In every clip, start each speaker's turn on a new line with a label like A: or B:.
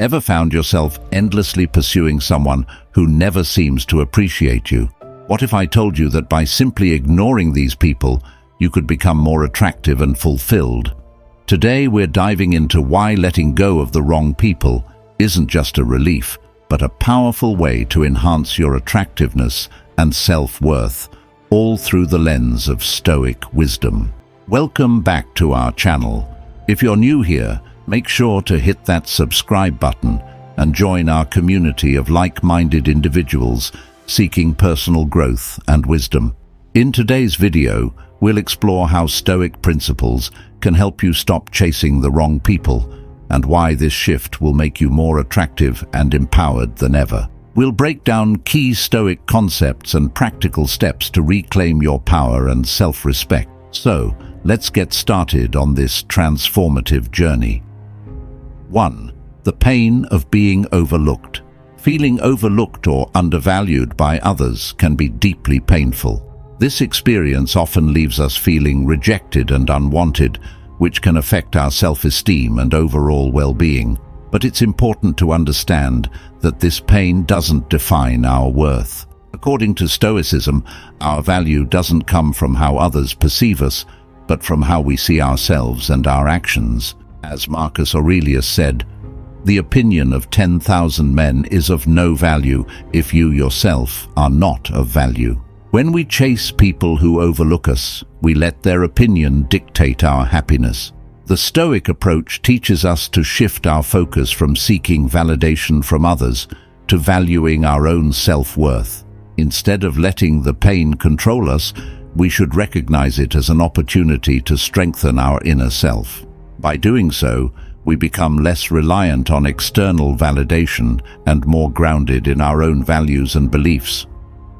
A: Ever found yourself endlessly pursuing someone who never seems to appreciate you? What if I told you that by simply ignoring these people, you could become more attractive and fulfilled? Today we're diving into why letting go of the wrong people isn't just a relief, but a powerful way to enhance your attractiveness and self-worth, all through the lens of Stoic wisdom. Welcome back to our channel. If you're new here, make sure to hit that subscribe button and join our community of like-minded individuals seeking personal growth and wisdom. In today's video, we'll explore how Stoic principles can help you stop chasing the wrong people and why this shift will make you more attractive and empowered than ever. We'll break down key Stoic concepts and practical steps to reclaim your power and self-respect. So, let's get started on this transformative journey. 1. The pain of being overlooked. Feeling overlooked or undervalued by others can be deeply painful. This experience often leaves us feeling rejected and unwanted, which can affect our self-esteem and overall well-being. But it's important to understand that this pain doesn't define our worth. According to Stoicism, our value doesn't come from how others perceive us, but from how we see ourselves and our actions. As Marcus Aurelius said, "The opinion of 10,000 men is of no value if you yourself are not of value." When we chase people who overlook us, we let their opinion dictate our happiness. The Stoic approach teaches us to shift our focus from seeking validation from others to valuing our own self-worth. Instead of letting the pain control us, we should recognize it as an opportunity to strengthen our inner self. By doing so, we become less reliant on external validation and more grounded in our own values and beliefs.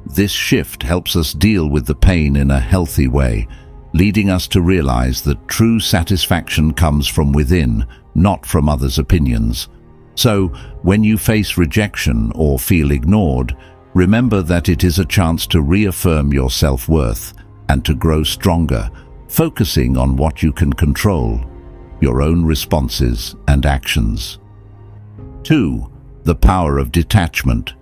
A: This shift helps us deal with the pain in a healthy way, leading us to realize that true satisfaction comes from within, not from others' opinions. So, when you face rejection or feel ignored, remember that it is a chance to reaffirm your self-worth and to grow stronger, focusing on what you can control, your own responses and actions. 2. The power of detachment.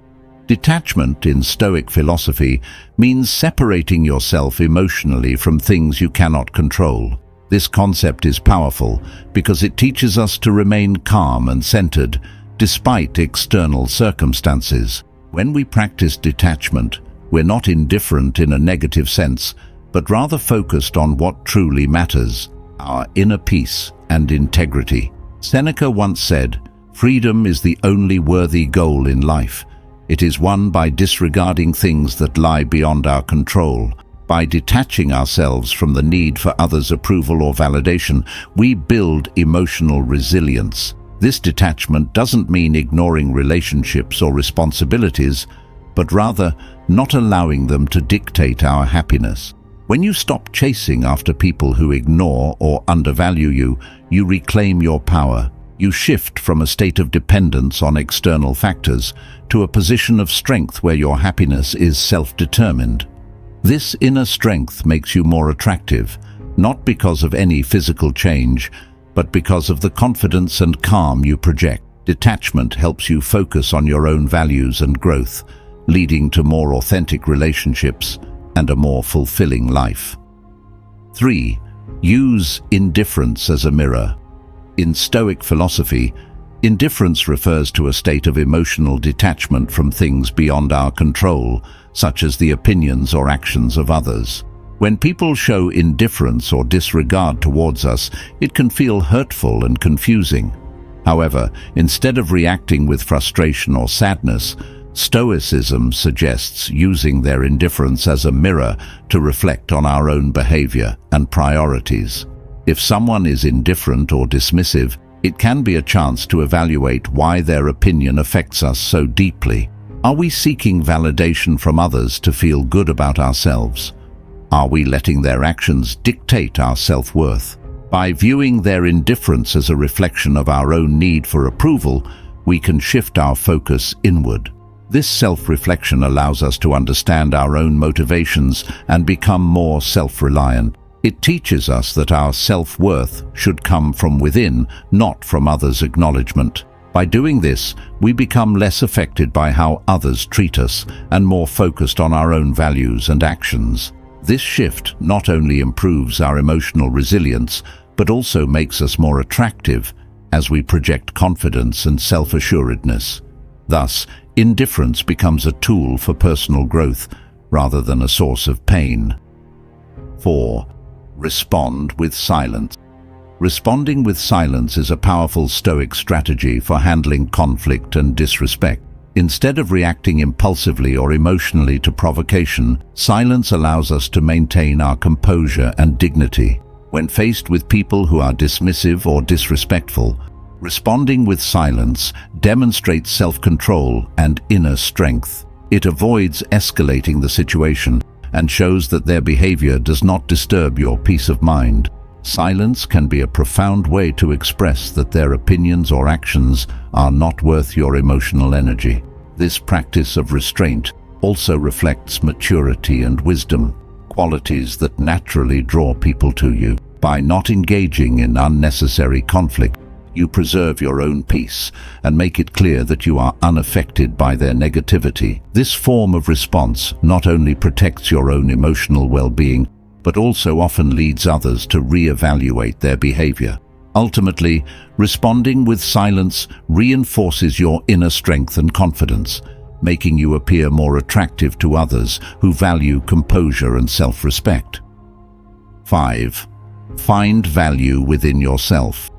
A: Detachment in Stoic philosophy means separating yourself emotionally from things you cannot control. This concept is powerful because it teaches us to remain calm and centered despite external circumstances. When we practice detachment, we're not indifferent in a negative sense, but rather focused on what truly matters, our inner peace and integrity. Seneca once said, "Freedom is the only worthy goal in life. It is won by disregarding things that lie beyond our control." By detaching ourselves from the need for others' approval or validation, we build emotional resilience. This detachment doesn't mean ignoring relationships or responsibilities, but rather not allowing them to dictate our happiness. When you stop chasing after people who ignore or undervalue you, you reclaim your power. You shift from a state of dependence on external factors to a position of strength where your happiness is self-determined. This inner strength makes you more attractive, not because of any physical change, but because of the confidence and calm you project. Detachment helps you focus on your own values and growth, leading to more authentic relationships and a more fulfilling life. 3. Use indifference as a mirror. In Stoic philosophy, indifference refers to a state of emotional detachment from things beyond our control, such as the opinions or actions of others. When people show indifference or disregard towards us, it can feel hurtful and confusing. However, instead of reacting with frustration or sadness, Stoicism suggests using their indifference as a mirror to reflect on our own behavior and priorities. If someone is indifferent or dismissive, it can be a chance to evaluate why their opinion affects us so deeply. Are we seeking validation from others to feel good about ourselves? Are we letting their actions dictate our self-worth? By viewing their indifference as a reflection of our own need for approval, we can shift our focus inward. This self-reflection allows us to understand our own motivations and become more self-reliant. It teaches us that our self-worth should come from within, not from others' acknowledgement. By doing this, we become less affected by how others treat us and more focused on our own values and actions. This shift not only improves our emotional resilience, but also makes us more attractive as we project confidence and self-assuredness. Thus, indifference becomes a tool for personal growth rather than a source of pain. 4. Respond with silence. Responding with silence is a powerful Stoic strategy for handling conflict and disrespect. Instead of reacting impulsively or emotionally to provocation, silence allows us to maintain our composure and dignity. When faced with people who are dismissive or disrespectful, responding with silence demonstrates self-control and inner strength. It avoids escalating the situation and shows that their behavior does not disturb your peace of mind. Silence can be a profound way to express that their opinions or actions are not worth your emotional energy. This practice of restraint also reflects maturity and wisdom, qualities that naturally draw people to you. By not engaging in unnecessary conflict, you preserve your own peace and make it clear that you are unaffected by their negativity. This form of response not only protects your own emotional well-being, but also often leads others to re-evaluate their behavior. Ultimately, responding with silence reinforces your inner strength and confidence, making you appear more attractive to others who value composure and self-respect. 5. Find value within yourself.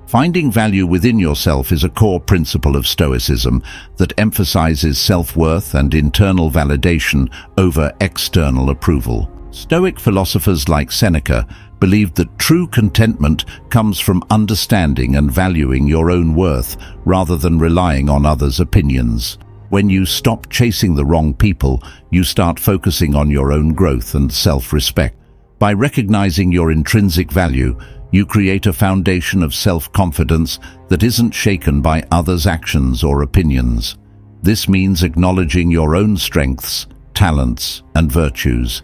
A: Finding value within yourself is a core principle of Stoicism that emphasizes self-worth and internal validation over external approval. Stoic philosophers like Seneca believed that true contentment comes from understanding and valuing your own worth rather than relying on others' opinions. When you stop chasing the wrong people, you start focusing on your own growth and self-respect. By recognizing your intrinsic value, you create a foundation of self-confidence that isn't shaken by others' actions or opinions. This means acknowledging your own strengths, talents, and virtues.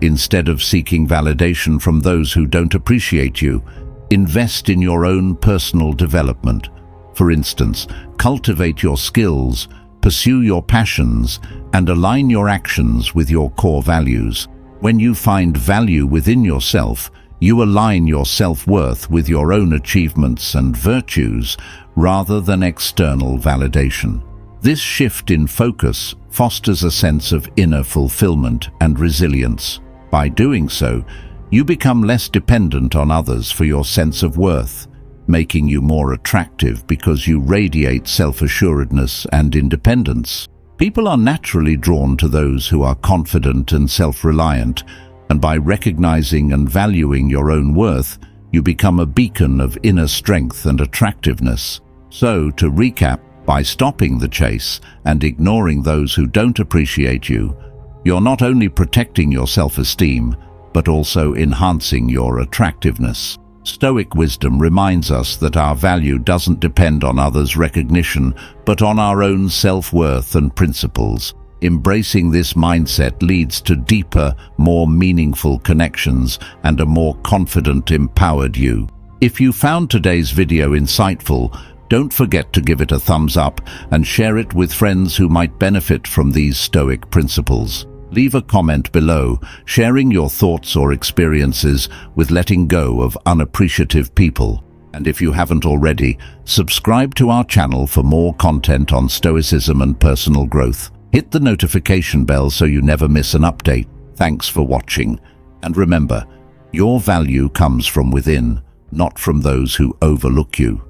A: Instead of seeking validation from those who don't appreciate you, invest in your own personal development. For instance, cultivate your skills, pursue your passions, and align your actions with your core values. When you find value within yourself, you align your self-worth with your own achievements and virtues rather than external validation. This shift in focus fosters a sense of inner fulfillment and resilience. By doing so, you become less dependent on others for your sense of worth, making you more attractive because you radiate self-assuredness and independence. People are naturally drawn to those who are confident and self-reliant, and by recognizing and valuing your own worth, you become a beacon of inner strength and attractiveness. So, to recap, by stopping the chase and ignoring those who don't appreciate you, you're not only protecting your self-esteem, but also enhancing your attractiveness. Stoic wisdom reminds us that our value doesn't depend on others' recognition, but on our own self-worth and principles. Embracing this mindset leads to deeper, more meaningful connections and a more confident, empowered you. If you found today's video insightful, don't forget to give it a thumbs up and share it with friends who might benefit from these Stoic principles. Leave a comment below, sharing your thoughts or experiences with letting go of unappreciative people. And if you haven't already, subscribe to our channel for more content on Stoicism and personal growth. Hit the notification bell so you never miss an update. Thanks for watching. And remember, your value comes from within, not from those who overlook you.